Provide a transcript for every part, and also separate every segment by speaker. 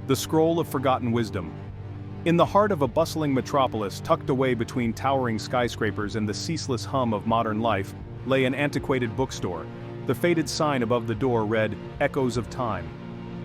Speaker 1: The Scroll of Forgotten Wisdom. In the heart of a bustling metropolis tucked away between towering skyscrapers and the ceaseless hum of modern life, lay an antiquated bookstore. The faded sign above the door read, "Echoes of Time."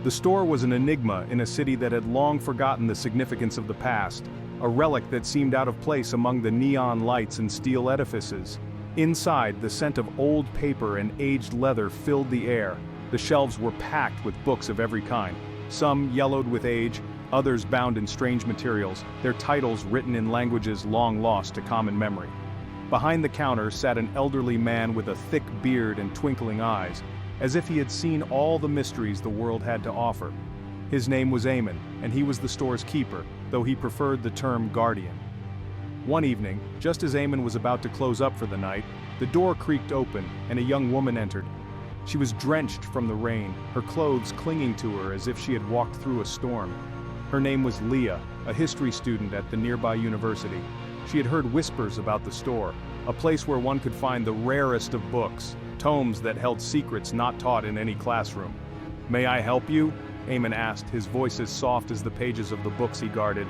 Speaker 1: The store was an enigma in a city that had long forgotten the significance of the past, a relic that seemed out of place among the neon lights and steel edifices. Inside, the scent of old paper and aged leather filled the air. The shelves were packed with books of every kind, some yellowed with age, others bound in strange materials, their titles written in languages long lost to common memory. Behind the counter sat an elderly man with a thick beard and twinkling eyes, as if he had seen all the mysteries the world had to offer. His name was Eamon, and he was the store's keeper, though he preferred the term guardian. One evening, just as Eamon was about to close up for the night, the door creaked open and a young woman entered. She was drenched from the rain, her clothes clinging to her as if she had walked through a storm. Her name was Leah, a history student at the nearby university. She had heard whispers about the store, a place where one could find the rarest of books, tomes that held secrets not taught in any classroom. "May I help you?" Eamon asked, his voice as soft as the pages of the books he guarded.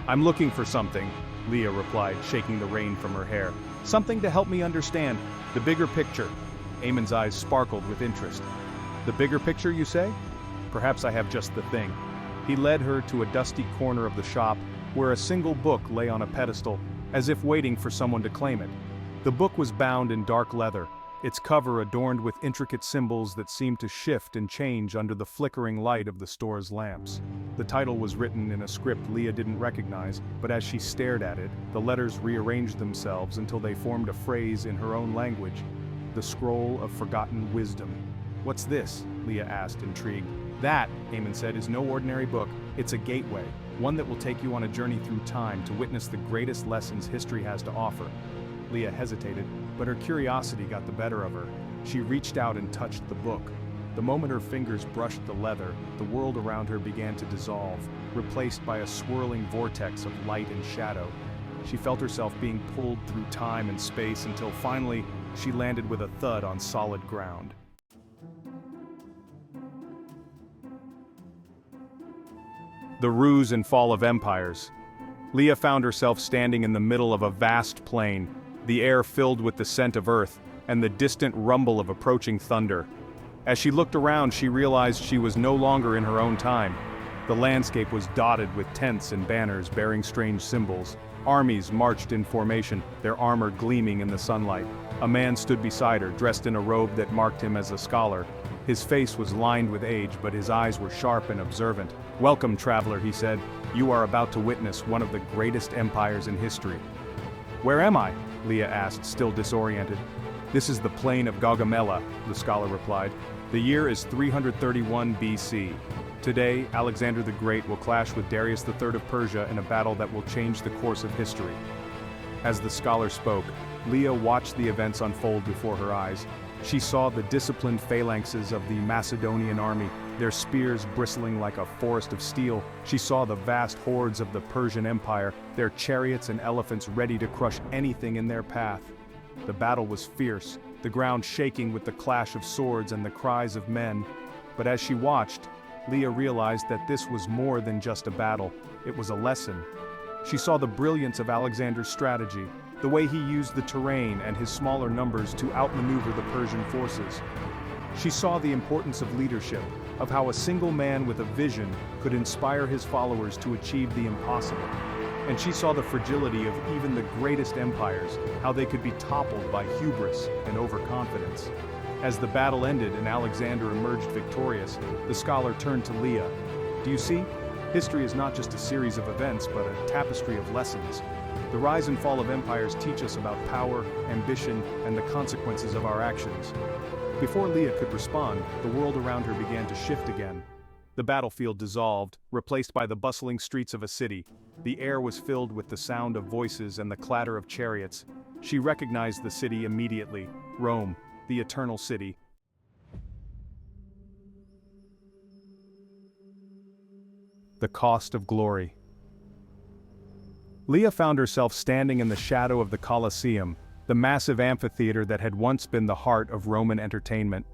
Speaker 1: "I'm looking for something," Leah replied, shaking the rain from her hair. "Something to help me understand the bigger picture." Eamon's eyes sparkled with interest. "The bigger picture, you say? Perhaps I have just the thing." He led her to a dusty corner of the shop, where a single book lay on a pedestal, as if waiting for someone to claim it. The book was bound in dark leather, its cover adorned with intricate symbols that seemed to shift and change under the flickering light of the store's lamps. The title was written in a script Leah didn't recognize, but as she stared at it, the letters rearranged themselves until they formed a phrase in her own language. "The Scroll of Forgotten Wisdom." "What's this?" Leah asked, intrigued. "That," Eamon said, "is no ordinary book. It's a gateway, one that will take you on a journey through time to witness the greatest lessons history has to offer." Leah hesitated, but her curiosity got the better of her. She reached out and touched the book. The moment her fingers brushed the leather, the world around her began to dissolve, replaced by a swirling vortex of light and shadow. She felt herself being pulled through time and space until finally, she landed with a thud on solid ground. The Ruse and Fall of Empires. Leah found herself standing in the middle of a vast plain, the air filled with the scent of earth, and the distant rumble of approaching thunder. As she looked around, she realized she was no longer in her own time. The landscape was dotted with tents and banners bearing strange symbols. Armies marched in formation, their armor gleaming in the sunlight. A man stood beside her, dressed in a robe that marked him as a scholar. His face was lined with age, but his eyes were sharp and observant. "Welcome, traveler," he said. "You are about to witness one of the greatest empires in history." "Where am I?" Leah asked, still disoriented. "This is the plain of Gaugamela," the scholar replied. "The year is 331 BC. Today, Alexander the Great will clash with Darius III of Persia in a battle that will change the course of history." As the scholar spoke, Leah watched the events unfold before her eyes. She saw the disciplined phalanxes of the Macedonian army, their spears bristling like a forest of steel. She saw the vast hordes of the Persian Empire, their chariots and elephants ready to crush anything in their path. The battle was fierce, the ground shaking with the clash of swords and the cries of men. But as she watched, Leah realized that this was more than just a battle, it was a lesson. She saw the brilliance of Alexander's strategy, the way he used the terrain and his smaller numbers to outmaneuver the Persian forces. She saw the importance of leadership, of how a single man with a vision could inspire his followers to achieve the impossible. And she saw the fragility of even the greatest empires, how they could be toppled by hubris and overconfidence. As the battle ended and Alexander emerged victorious, the scholar turned to Leah. "Do you see? History is not just a series of events, but a tapestry of lessons. The rise and fall of empires teach us about power, ambition, and the consequences of our actions." Before Leah could respond, the world around her began to shift again. The battlefield dissolved, replaced by the bustling streets of a city. The air was filled with the sound of voices and the clatter of chariots. She recognized the city immediately: Rome, the Eternal City. The cost of glory. Leah found herself standing in the shadow of the Colosseum, the massive amphitheater that had once been the heart of Roman entertainment.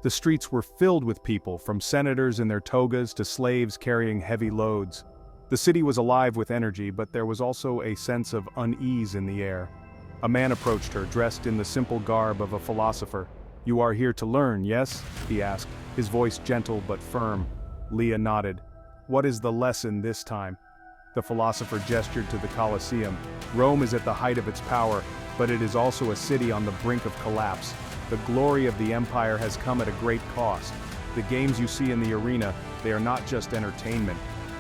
Speaker 1: The streets were filled with people, from senators in their togas to slaves carrying heavy loads. The city was alive with energy, but there was also a sense of unease in the air. A man approached her, dressed in the simple garb of a philosopher. "You are here to learn, yes?" he asked, his voice gentle but firm. Leah nodded. "What is the lesson this time?" The philosopher gestured to the Colosseum. "Rome is at the height of its power, but it is also a city on the brink of collapse. The glory of the empire has come at a great cost. The games you see in the arena, they are not just entertainment.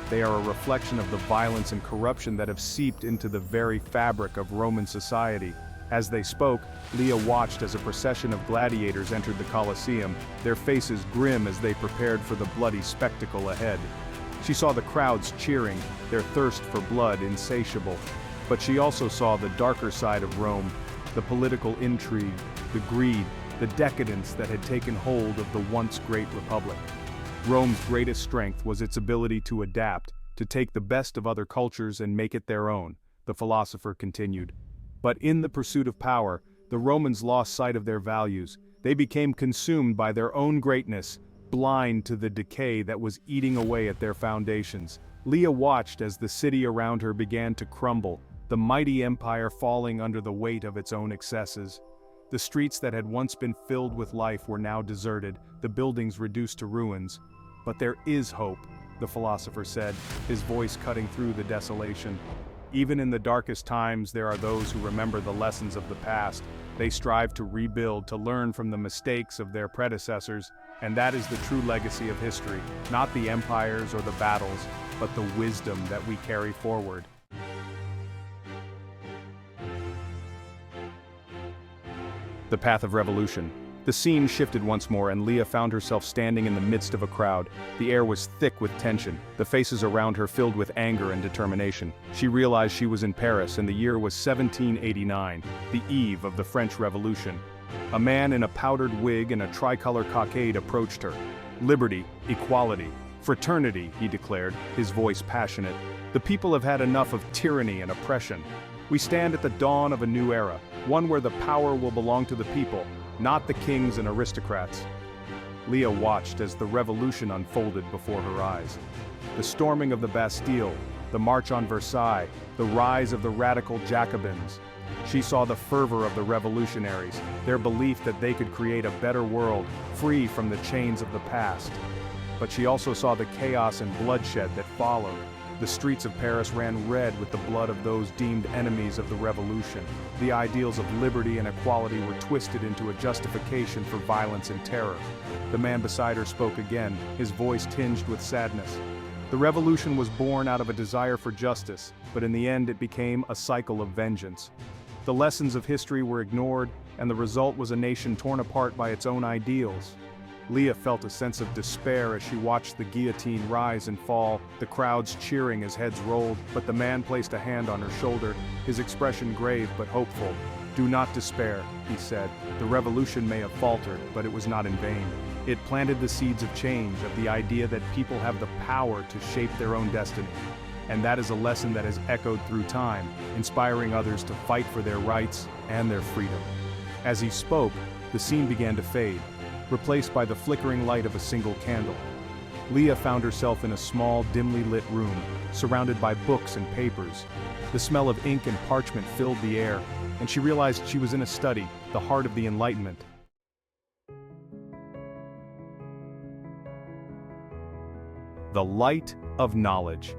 Speaker 1: They are a reflection of the violence and corruption that have seeped into the very fabric of Roman society." As they spoke, Leah watched as a procession of gladiators entered the Colosseum, their faces grim as they prepared for the bloody spectacle ahead. She saw the crowds cheering, their thirst for blood insatiable. But she also saw the darker side of Rome, the political intrigue, the greed, the decadence that had taken hold of the once great republic. Rome's greatest strength was its ability to adapt, to take the best of other cultures and make it their own, the philosopher continued. But in the pursuit of power, the Romans lost sight of their values. They became consumed by their own greatness, blind to the decay that was eating away at their foundations. Leah watched as the city around her began to crumble, the mighty empire falling under the weight of its own excesses. The streets that had once been filled with life were now deserted, the buildings reduced to ruins. "But there is hope," the philosopher said, his voice cutting through the desolation. "Even in the darkest times there are those who remember the lessons of the past. They strive to rebuild, to learn from the mistakes of their predecessors, and that is the true legacy of history, not the empires or the battles, but the wisdom that we carry forward." The path of revolution. The scene shifted once more, and Leah found herself standing in the midst of a crowd. The air was thick with tension, the faces around her filled with anger and determination. She realized she was in Paris, and the year was 1789, the eve of the French Revolution. A man in a powdered wig and a tricolor cockade approached her. "Liberty, equality, fraternity," he declared, his voice passionate. "The people have had enough of tyranny and oppression. We stand at the dawn of a new era, one where the power will belong to the people, not the kings and aristocrats." Leah watched as the revolution unfolded before her eyes. The storming of the Bastille, the march on Versailles, the rise of the radical Jacobins. She saw the fervor of the revolutionaries, their belief that they could create a better world, free from the chains of the past. But she also saw the chaos and bloodshed that followed. The streets of Paris ran red with the blood of those deemed enemies of the revolution. The ideals of liberty and equality were twisted into a justification for violence and terror. The man beside her spoke again, his voice tinged with sadness. The revolution was born out of a desire for justice, but in the end it became a cycle of vengeance. The lessons of history were ignored, and the result was a nation torn apart by its own ideals. Leah felt a sense of despair as she watched the guillotine rise and fall, the crowds cheering as heads rolled, but the man placed a hand on her shoulder, his expression grave but hopeful. "Do not despair," he said. "The revolution may have faltered, but it was not in vain. It planted the seeds of change, of the idea that people have the power to shape their own destiny. And that is a lesson that has echoed through time, inspiring others to fight for their rights and their freedom." As he spoke, the scene began to fade, replaced by the flickering light of a single candle. Leah found herself in a small, dimly lit room, surrounded by books and papers. The smell of ink and parchment filled the air, and she realized she was in a study, the heart of the Enlightenment. The light of knowledge.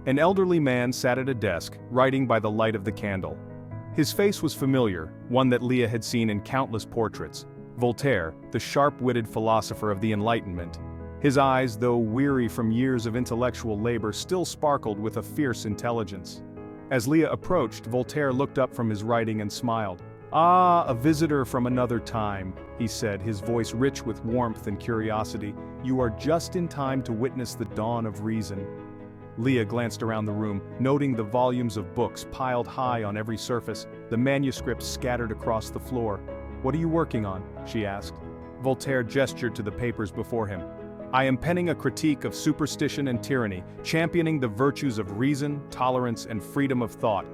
Speaker 1: An elderly man sat at a desk, writing by the light of the candle. His face was familiar, one that Leah had seen in countless portraits. Voltaire, the sharp-witted philosopher of the Enlightenment. His eyes, though weary from years of intellectual labor, still sparkled with a fierce intelligence. As Leah approached, Voltaire looked up from his writing and smiled. "Ah, a visitor from another time," he said, his voice rich with warmth and curiosity. "You are just in time to witness the dawn of reason." Leah glanced around the room, noting the volumes of books piled high on every surface, the manuscripts scattered across the floor. "What are you working on?" she asked. Voltaire gestured to the papers before him. "I am penning a critique of superstition and tyranny, championing the virtues of reason, tolerance, and freedom of thought.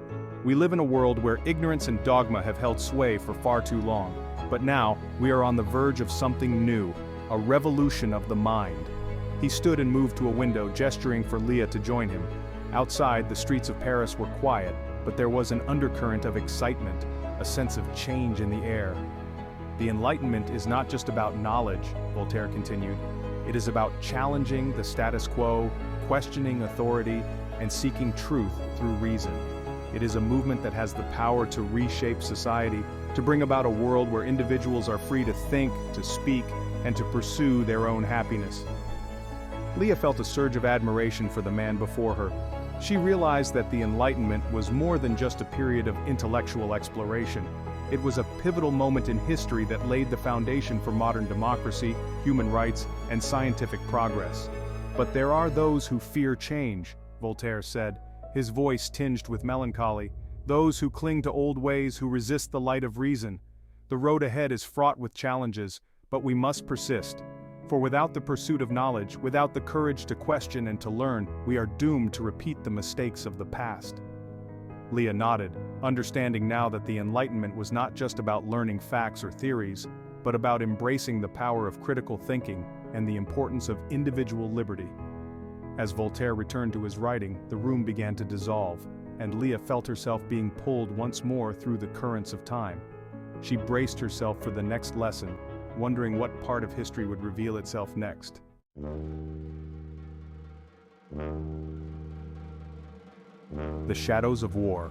Speaker 1: We live in a world where ignorance and dogma have held sway for far too long. But now, we are on the verge of something new. a revolution of the mind. He stood and moved to a window, gesturing for Leah to join him. Outside, the streets of Paris were quiet, but there was an undercurrent of excitement, a sense of change in the air. The Enlightenment is not just about knowledge, Voltaire continued. It is about challenging the status quo, questioning authority, and seeking truth through reason. It is a movement that has the power to reshape society, to bring about a world where individuals are free to think, to speak, and to pursue their own happiness. Leah felt a surge of admiration for the man before her. She realized that the Enlightenment was more than just a period of intellectual exploration. It was a pivotal moment in history that laid the foundation for modern democracy, human rights, and scientific progress. But there are those who fear change, Voltaire said, his voice tinged with melancholy. Those who cling to old ways, who resist the light of reason. The road ahead is fraught with challenges, but we must persist. For without the pursuit of knowledge, without the courage to question and to learn, we are doomed to repeat the mistakes of the past. Leah nodded, understanding now that the Enlightenment was not just about learning facts or theories, but about embracing the power of critical thinking and the importance of individual liberty. As Voltaire returned to his writing, the room began to dissolve, and Leah felt herself being pulled once more through the currents of time. She braced herself for the next lesson, wondering what part of history would reveal itself next. The shadows of war.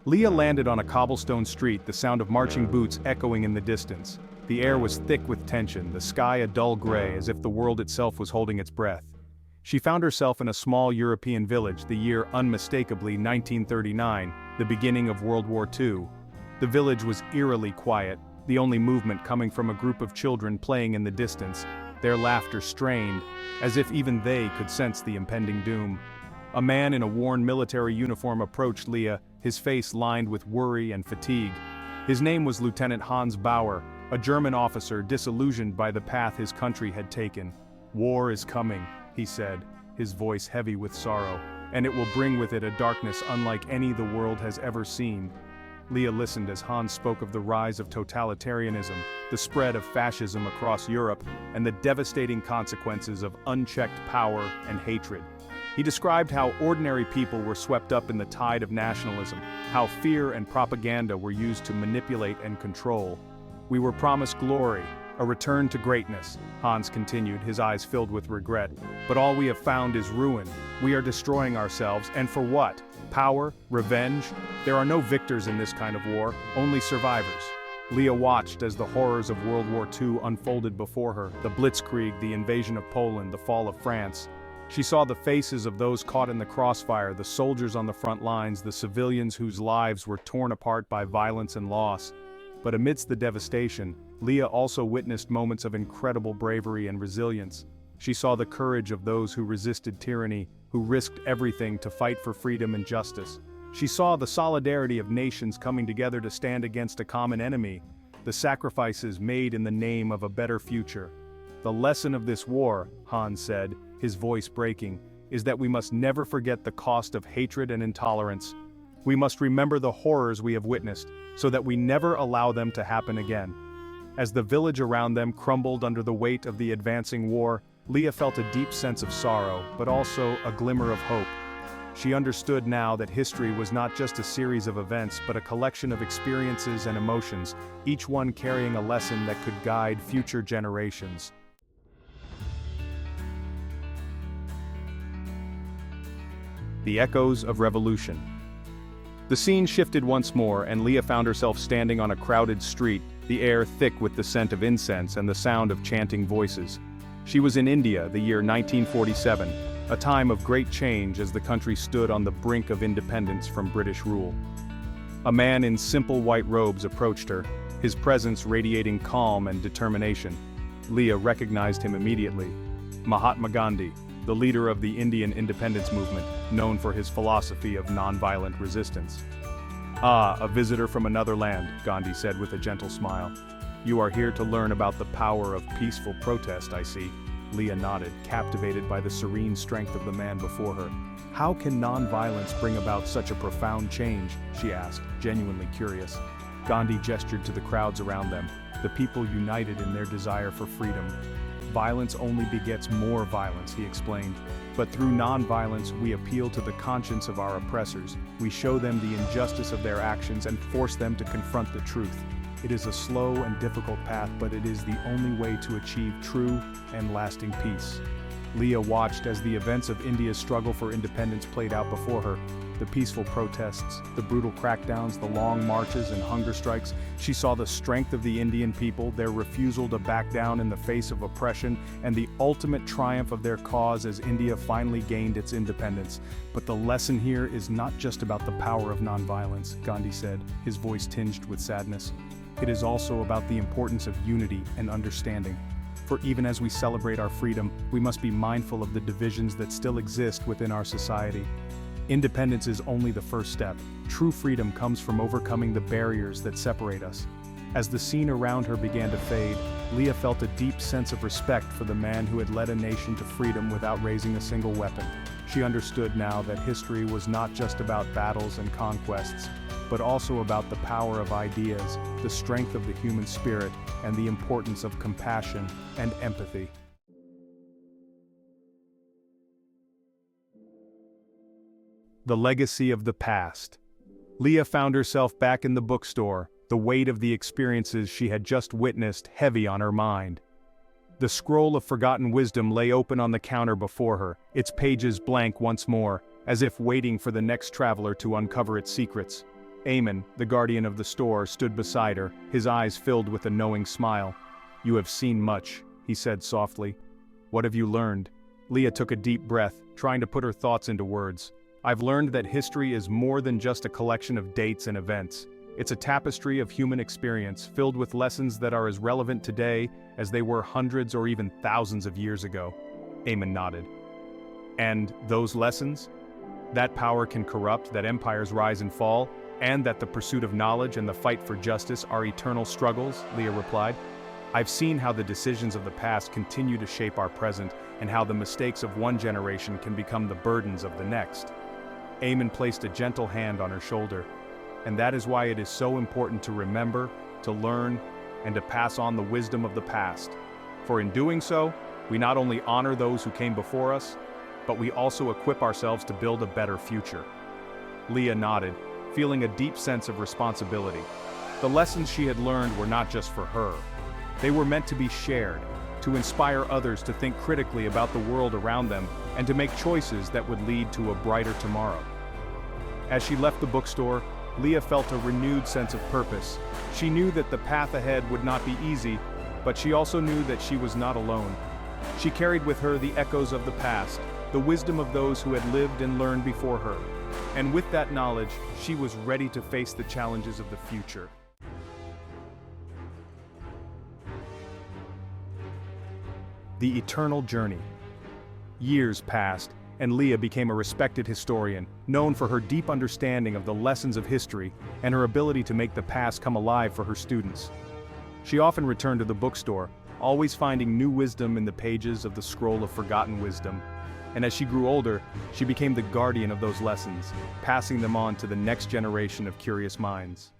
Speaker 1: Leah landed on a cobblestone street, the sound of marching boots echoing in the distance. The air was thick with tension, the sky a dull gray, as if the world itself was holding its breath. She found herself in a small European village, the year unmistakably 1939, the beginning of World War II. The village was eerily quiet, the only movement coming from a group of children playing in the distance, their laughter strained, as if even they could sense the impending doom. A man in a worn military uniform approached Leah, his face lined with worry and fatigue. His name was Lieutenant Hans Bauer, a German officer disillusioned by the path his country had taken. "War is coming," he said, his voice heavy with sorrow, "and it will bring with it a darkness unlike any the world has ever seen." Leah listened as Hans spoke of the rise of totalitarianism, the spread of fascism across Europe, and the devastating consequences of unchecked power and hatred. He described how ordinary people were swept up in the tide of nationalism, how fear and propaganda were used to manipulate and control. "We were promised glory, a return to greatness," Hans continued, his eyes filled with regret. "But all we have found is ruin. We are destroying ourselves, and for what? Power? Revenge? There are no victors in this kind of war, only survivors." Leah watched as the horrors of World War II unfolded before her, the Blitzkrieg, the invasion of Poland, the fall of France. She saw the faces of those caught in the crossfire, the soldiers on the front lines, the civilians whose lives were torn apart by violence and loss. But amidst the devastation, Leah also witnessed moments of incredible bravery and resilience. She saw the courage of those who resisted tyranny, who risked everything to fight for freedom and justice. She saw the solidarity of nations coming together to stand against a common enemy, the sacrifices made in the name of a better future. "The lesson of this war," Hans said, his voice breaking, "is that we must never forget the cost of hatred and intolerance. We must remember the horrors we have witnessed, so that we never allow them to happen again." As the village around them crumbled under the weight of the advancing war, Leah felt a deep sense of sorrow, but also a glimmer of hope. She understood now that history was not just a series of events, but a collection of experiences and emotions, each one carrying a lesson that could guide future generations. The echoes of revolution. The scene shifted once more, and Leah found herself standing on a crowded street, the air thick with the scent of incense and the sound of chanting voices. She was in India, the year 1947, a time of great change as the country stood on the brink of independence from British rule. A man in simple white robes approached her, his presence radiating calm and determination. Leah recognized him immediately. Mahatma Gandhi, the leader of the Indian independence movement, known for his philosophy of nonviolent resistance. "Ah, a visitor from another land," Gandhi said with a gentle smile. "You are here to learn about the power of peaceful protest, I see." Leah nodded, captivated by the serene strength of the man before her. "How can nonviolence bring about such a profound change?" she asked, genuinely curious. Gandhi gestured to the crowds around them, the people united in their desire for freedom. Violence only begets more violence, he explained. But through nonviolence, we appeal to the conscience of our oppressors. We show them the injustice of their actions and force them to confront the truth. It is a slow and difficult path, but it is the only way to achieve true and lasting peace. Leah watched as the events of India's struggle for independence played out before her. The peaceful protests, the brutal crackdowns, the long marches and hunger strikes. She saw the strength of the Indian people, their refusal to back down in the face of oppression, and the ultimate triumph of their cause as India finally gained its independence. But the lesson here is not just about the power of nonviolence, Gandhi said, his voice tinged with sadness. It is also about the importance of unity and understanding. For even as we celebrate our freedom, we must be mindful of the divisions that still exist within our society. Independence is only the first step. True freedom comes from overcoming the barriers that separate us. As the scene around her began to fade, Leah felt a deep sense of respect for the man who had led a nation to freedom without raising a single weapon. She understood now that history was not just about battles and conquests, but also about the power of ideas, the strength of the human spirit, and the importance of compassion and empathy. The legacy of the past. Leah found herself back in the bookstore, the weight of the experiences she had just witnessed heavy on her mind. The scroll of forgotten wisdom lay open on the counter before her, its pages blank once more, as if waiting for the next traveler to uncover its secrets. Eamon, the guardian of the store, stood beside her, his eyes filled with a knowing smile. "You have seen much," he said softly. "What have you learned?" Leah took a deep breath, trying to put her thoughts into words. "I've learned that history is more than just a collection of dates and events. It's a tapestry of human experience filled with lessons that are as relevant today as they were hundreds or even thousands of years ago." Eamon nodded. "And those lessons? That power can corrupt, that empires rise and fall, and that the pursuit of knowledge and the fight for justice are eternal struggles," Leah replied. "I've seen how the decisions of the past continue to shape our present, and how the mistakes of one generation can become the burdens of the next." Eamon placed a gentle hand on her shoulder. "And that is why it is so important to remember, to learn, and to pass on the wisdom of the past. For in doing so, we not only honor those who came before us, but we also equip ourselves to build a better future." Leah nodded, feeling a deep sense of responsibility. The lessons she had learned were not just for her. They were meant to be shared, to inspire others to think critically about the world around them, and to make choices that would lead to a brighter tomorrow. As she left the bookstore, Leah felt a renewed sense of purpose. She knew that the path ahead would not be easy, but she also knew that she was not alone. She carried with her the echoes of the past, the wisdom of those who had lived and learned before her. And with that knowledge, she was ready to face the challenges of the future. The eternal journey. Years passed, and Leah became a respected historian, known for her deep understanding of the lessons of history and her ability to make the past come alive for her students. She often returned to the bookstore, always finding new wisdom in the pages of the scroll of forgotten wisdom. And as she grew older, she became the guardian of those lessons, passing them on to the next generation of curious minds.